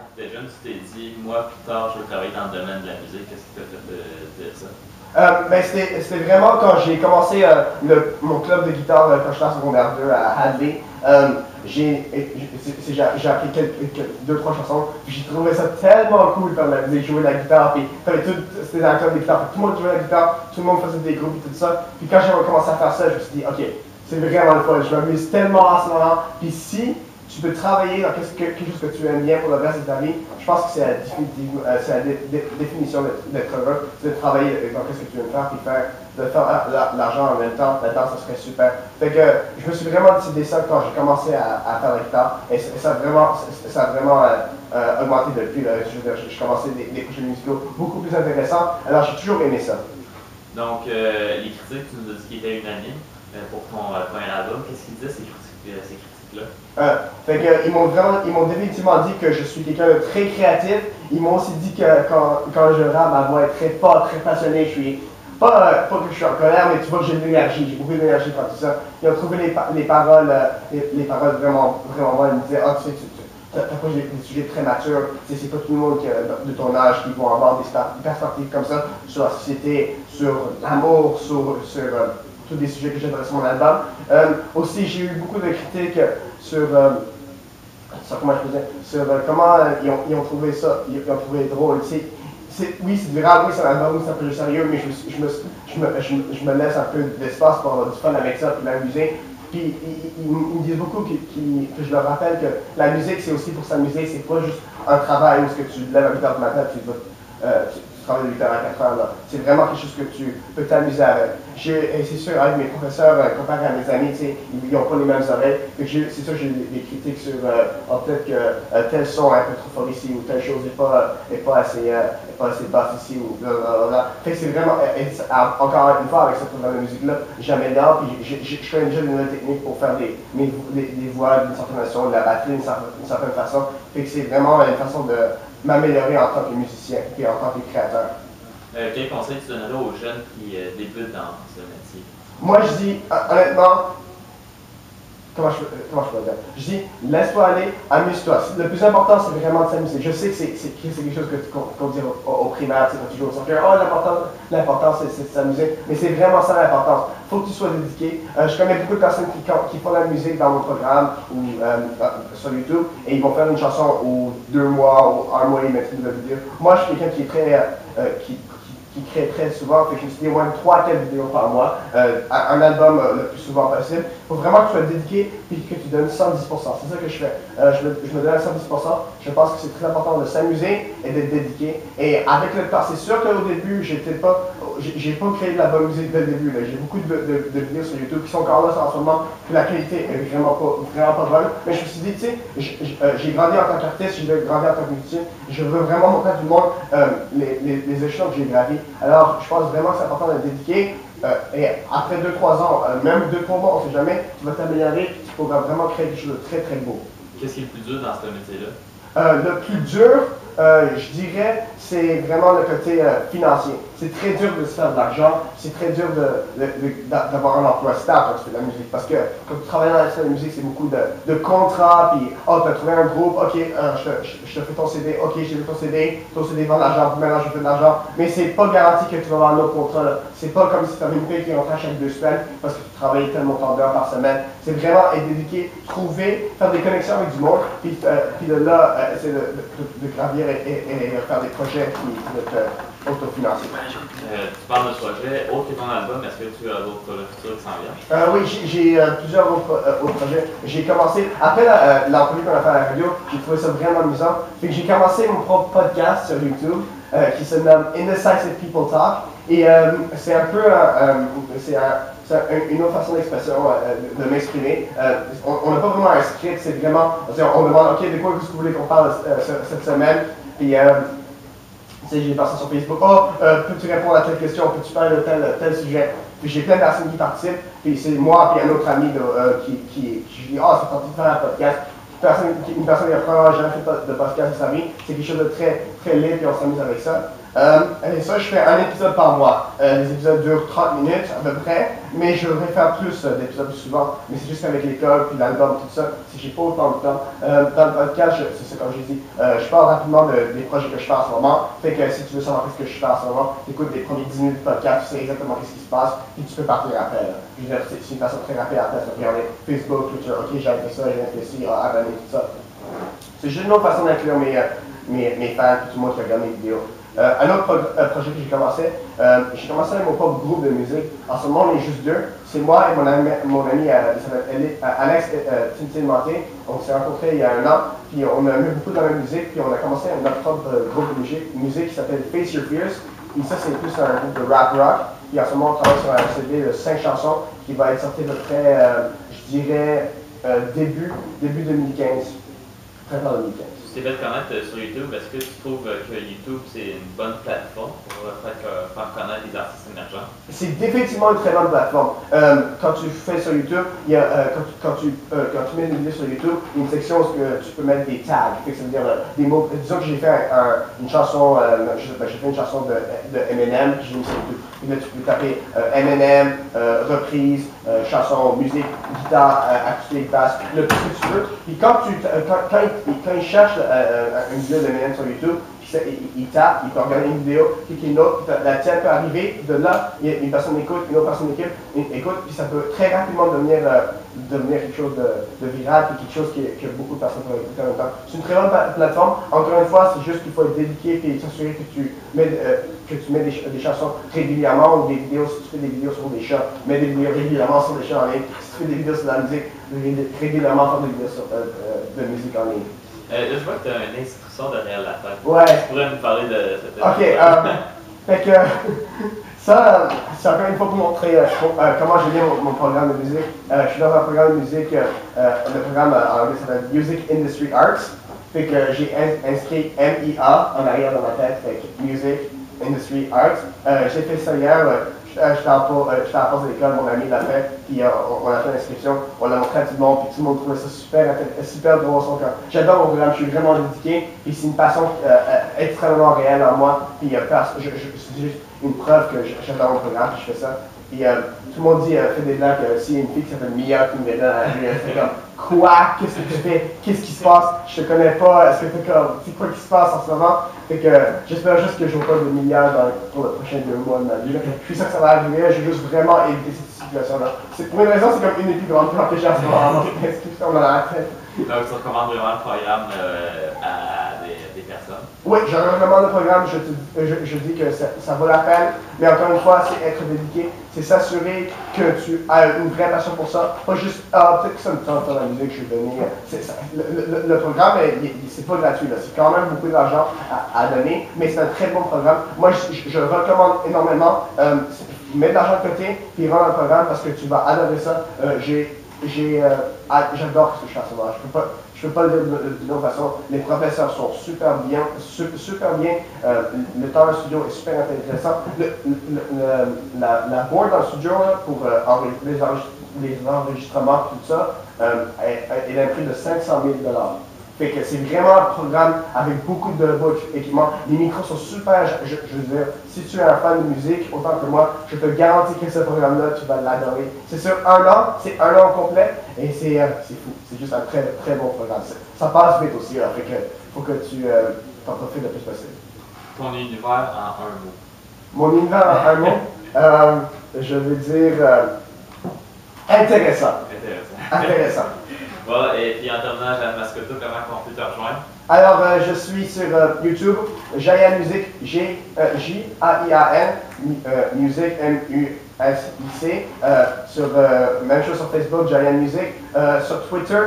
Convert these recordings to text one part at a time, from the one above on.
quand tu étais jeune, tu t'es dit, moi, plus tard, je veux travailler dans le domaine de la musique. Qu'est-ce qui t'a fait de ça? C'était vraiment quand j'ai commencé mon club de guitare quand j'étais en secondaire 2 à Hadley. J'ai appris deux, trois chansons. J'ai trouvé ça tellement cool faire de la musique, jouer de la guitare. Puis c'était dans un club de guitare. Tout le monde jouait de la guitare, tout le monde faisait des groupes et tout ça. Puis quand j'ai commencé à faire ça, je me suis dit, ok, c'est vraiment le fun. Je m'amuse tellement en ce moment. Puis si tu peux travailler dans quelque chose que tu aimes bien pour le reste de ta vie, je pense que c'est la définition d'être heureux, c'est de travailler dans ce que tu aimes faire, puis de faire l'argent en même temps. Là-dedans, ça serait super. Fait que je me suis vraiment décidé ça quand j'ai commencé à faire la guitare, et ça a vraiment augmenté depuis. J'ai commencé des projets musicaux beaucoup plus intéressants, alors j'ai toujours aimé ça. Donc, les critiques, tu nous as dit qu'ils étaient unanimes pour ton premier album. Qu'est-ce qu'ils disaient, ces critiques-là? Fait que, ils m'ont définitivement dit que je suis quelqu'un de très créatif. Ils m'ont aussi dit que quand je rappe, ma voix est très forte, très passionnée. Je suis pas que je suis en colère, mais tu vois que j'ai de l'énergie. J'ai beaucoup d'énergie pour tout ça. Ils ont trouvé les paroles vraiment, vraiment bonnes. Ils me disaient, t'as pas des sujets très matures. C'est pas tout le monde de ton âge qui vont avoir des perspectives comme ça sur la société, sur l'amour, sur tous des sujets que j'adresse sur mon album. Aussi, j'ai eu beaucoup de critiques sur comment je faisais, sur comment ils ont trouvé ça, ils ont trouvé drôle. Oui, c'est du rap, oui, c'est un album, c'est un peu sérieux, mais je me laisse un peu d'espace pour avoir du fun avec ça, puis m'amuser. Puis ils me disent beaucoup que je leur rappelle que la musique, c'est aussi pour s'amuser, c'est pas juste un travail où tu lèves à 8 heures du matin, tu travailles de 8 heures à 4 heures. C'est vraiment quelque chose que tu peux t'amuser avec. Et c'est sûr, avec mes professeurs, comparé à mes amis, ils n'ont pas les mêmes oreilles. C'est sûr, j'ai des critiques sur peut-être que tel son est un peu trop fort ici, ou telle chose n'est pas assez basse ici, ou blablabla. Fait que c'est vraiment, encore une fois, avec cette programme de musique-là, j'améliore, puis je fais déjà des nouvelles techniques pour faire des voix d'une certaine façon, de la batterie d'une certaine façon. Fait que c'est vraiment une façon de m'améliorer en tant que musicien et en tant que créateur. Quel conseil tu donnerais aux jeunes qui débutent dans ce métier? Moi, je dis, honnêtement, comment je peux le dire? Je dis, laisse-toi aller, amuse-toi. Le plus important, c'est vraiment de s'amuser. Je sais que c'est quelque chose qu'on dit au primaire, quand tu joues au soccer. Oh, l'important, c'est de s'amuser. Mais c'est vraiment ça l'importance. Il faut que tu sois dédiqué. Je connais beaucoup de personnes qui font la musique dans mon programme ou sur YouTube, et ils vont faire une chanson ou 2 mois ou 1 mois, ils mettent une nouvelle vidéo. Moi, je suis quelqu'un qui est très, qui crée très souvent, fait que je me suis dit au moins 3 à 4 vidéos par mois, un album le plus souvent possible. Il faut vraiment que tu sois dédiqué et que tu donnes 110%. C'est ça que je fais. Je me donne à 110%. Je pense que c'est très important de s'amuser et d'être dédiqué. Et avec le temps, c'est sûr qu'au début, j'ai pas créé de la bonne musique dès le début. J'ai beaucoup de vidéos sur YouTube qui sont encore là en ce moment, que la qualité est vraiment pas bonne. Mais je me suis dit, tu sais, j'ai grandi en tant qu'artiste, j'ai grandi en tant que musicien. Je veux vraiment montrer à tout le monde les échelons que j'ai gravis. Alors, je pense vraiment que c'est important d'être dédiqué. Et après 2-3 ans, même 2-3 mois, on ne sait jamais, tu vas t'améliorer, tu pourras vraiment créer quelque chose de très très beau. Qu'est-ce qui est le plus dur dans ce métier-là? Le plus dur, je dirais, c'est vraiment le côté financier. C'est très dur de se faire de l'argent, c'est très dur d'avoir un emploi stable quand tu fais de la musique. Parce que quand tu travailles dans la musique, c'est beaucoup de contrats, puis oh, tu as trouvé un groupe, ok, je te fais ton CD, ok, j'ai vu ton CD vend de l'argent, maintenant je fais de l'argent. Mais c'est pas garanti que tu vas avoir un autre contrat. C'est pas comme si tu avais une paye qui rentrait chaque 2 semaines parce que tu travaillais tel montant d'heures par semaine. C'est vraiment être dédiqué, trouver, faire des connexions avec du monde, puis de là, essayer de gravir et faire des projets qui vont te autofinancer. Tu parles de projet, autre que ton album, est-ce que tu as d'autres projets futurs qui s'en viennent? Oui, j'ai plusieurs autres projets. J'ai commencé, après l'entrevue qu'on a fait à la radio, j'ai trouvé ça vraiment amusant. Fait que j'ai commencé mon propre podcast sur YouTube qui se nomme Indecisive People Talk. Et c'est un peu une autre façon d'expression de m'exprimer. On n'a pas vraiment un script, c'est vraiment, on demande, ok, de quoi est-ce que vous voulez qu'on parle cette semaine? Puis j'ai passé sur Facebook, peux-tu répondre à telle question, peux-tu parler de tel sujet? Puis j'ai plein de personnes qui participent, puis c'est moi et un autre ami qui dit, c'est tenté de faire un podcast. Une personne qui a probablement jamais fait de podcast de sa vie, c'est quelque chose de très, très libre et on s'amuse avec ça. Et ça, je fais un épisode par mois. Les épisodes durent 30 minutes à peu près, mais je voudrais faire plus d'épisodes plus souvent. Mais c'est juste qu'avec l'école, puis l'album, tout ça, si j'ai pas autant de temps. Dans le podcast, c'est ça comme j'ai dit, je parle rapidement des projets que je fais en ce moment. Fait que si tu veux savoir ce que je fais en ce moment, écoute les premiers 10 minutes de podcast, tu sais exactement ce qui se passe, puis tu peux partir après. Là. Je veux dire, c'est une façon très rapide après, tu regarder Facebook, Twitter, ok, j'ai fait ça, j'ai fait ci, abonné, tout ça. C'est juste une autre façon d'inclure mes fans, tout le monde qui regarde mes vidéos. Un autre projet que j'ai commencé avec mon propre groupe de musique. En ce moment, on est juste deux. C'est moi et mon ami il s'appelle Alex Tintin-Manté. On s'est rencontrés il y a un an, puis on a mis beaucoup dans la musique, puis on a commencé notre propre groupe de musique qui s'appelle Face Your Fears. Et ça, c'est plus un groupe de rap rock. Puis en ce moment, on travaille sur un CD de 5 chansons qui va être sorti à peu près, je dirais, début 2015. Printemps 2015. Tu t'es fait connaître sur YouTube. Est-ce que tu trouves que YouTube, c'est une bonne plateforme pour faire connaître les artistes émergents? C'est définitivement une très bonne plateforme. Quand tu fais sur YouTube, quand tu mets une vidéo sur YouTube, il y a une section où tu peux mettre des tags. Ça veut dire des mots. Disons que j'ai fait une chanson, j'ai fait une chanson de Eminem, puis j'ai mis sur YouTube. Et là, tu peux taper Eminem, reprise, chanson, musique, guitare, acoustique, basse, tout ce que tu veux. Puis quand il cherche une vidéo d'Eminem sur YouTube, il tape, il peut regarder une vidéo, puis une autre, puis la tienne peut arriver, de là, une personne écoute, une autre personne écoute, puis ça peut très rapidement devenir quelque chose de viral, puis quelque chose que beaucoup de personnes peuvent écouter en même temps. C'est une très bonne plateforme. Encore une fois, c'est juste qu'il faut être dédié et s'assurer que tu mets des chansons régulièrement ou des vidéos, si tu fais des vidéos sur des chats, mets des vidéos régulièrement sur des chats en ligne. Si tu fais des vidéos sur la musique, régulièrement faire des vidéos de musique en ligne. Je vois que tu as une instruction derrière la tête. Ouais. Tu pourrais nous parler de cette Ok, fait que ça, c'est encore une fois pour montrer comment j'ai mis mon programme de musique. Je suis dans un programme de musique, le programme en anglais s'appelle Music Industry Arts. Fait que j'ai inscrit MIA en arrière dans ma tête, fait que Music Industry Arts. J'ai fait ça hier. J'étais à la pause de l'école, mon ami l'a fait, puis on a fait l'inscription, on l'a montré à tout le monde, puis tout le monde trouvait ça super drôle. J'adore mon programme, je suis vraiment dédiqué, puis c'est une passion extrêmement réelle en moi, puis c'est juste une preuve que j'adore mon programme, puis je fais ça. Puis tout le monde dit, fais des blagues, s'il y a une fille qui s'appelle Mia qui me met dans la rue, elle fait comme, quoi? Qu'est-ce que tu fais? Qu'est-ce qui se passe? Je te connais pas, est-ce que t'es comme, c'est quoi qui se passe en ce moment? Fait que j'espère juste que je n'aurai pas de milliards pour les prochains 2 mois de ma vie. Je suis sûr que ça va arriver, je veux juste vraiment éviter cette situation-là. Pour une raison, c'est comme une des plus grandes peurs que j'ai en ce moment, donc inscription dans la tête. Donc tu recommandes vraiment le programme à des personnes? Oui, je recommande le programme, je dis que ça vaut la peine, mais encore une fois, c'est être dédié, c'est s'assurer que tu as une vraie passion pour ça, pas juste, peut-être que ça me tente dans la musique, je vais donner. Le programme, c'est pas gratuit, c'est quand même beaucoup d'argent à donner, mais c'est un très bon programme. Moi, je le recommande énormément, mets de l'argent de côté, puis rentre dans le programme parce que tu vas adorer ça. J'adore ce que je fais en ce moment. Je peux pas le dire d'une autre façon. Les professeurs sont super bien. Le temps dans le studio est super intéressant. La board dans le studio pour les enregistrements, tout ça, elle a un prix de 500 000 $. Fait que c'est vraiment un programme avec beaucoup de beaux équipements. Les micros sont super, je veux dire, si tu es un fan de musique, autant que moi, je te garantis que ce programme-là, tu vas l'adorer. C'est sur un an, c'est un an complet, et c'est fou. C'est juste un très, très bon programme. Ça passe vite aussi, là, fait que faut que tu t'en profites le plus possible. Ton univers en un mot. Mon univers en un mot, je veux dire intéressant. Intéressant. Bon, et puis en terminant, Jeanne Mascotte, comment on peut te rejoindre? Alors, je suis sur YouTube, Jaian Music, J-A-I-A-N, Music, M-U-S-I-C. Même chose sur Facebook, Jaian Music. Sur Twitter,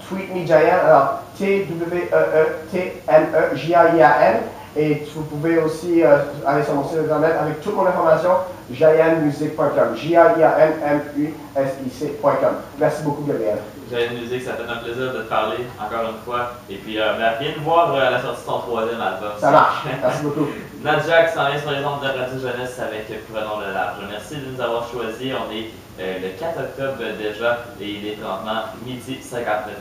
@tweetmejaian, alors T-W-E-E-T-M-E-J-A-I-A-N. Et vous pouvez aussi aller sur mon site internet avec toute mon information, jaianmusic.com. Jaianmusic.com. Merci beaucoup, Gabriel. Jaian Music, ça fait un plaisir de te parler encore une fois. Et puis, viens nous voir à la sortie de ton 3e album. Ça marche. Merci beaucoup. Nadja qui s'en vient sur les ondes de Radio Jeunesse avec Prenons le large. Merci de nous avoir choisis. On est le 4 octobre déjà et il est présentement 12h59.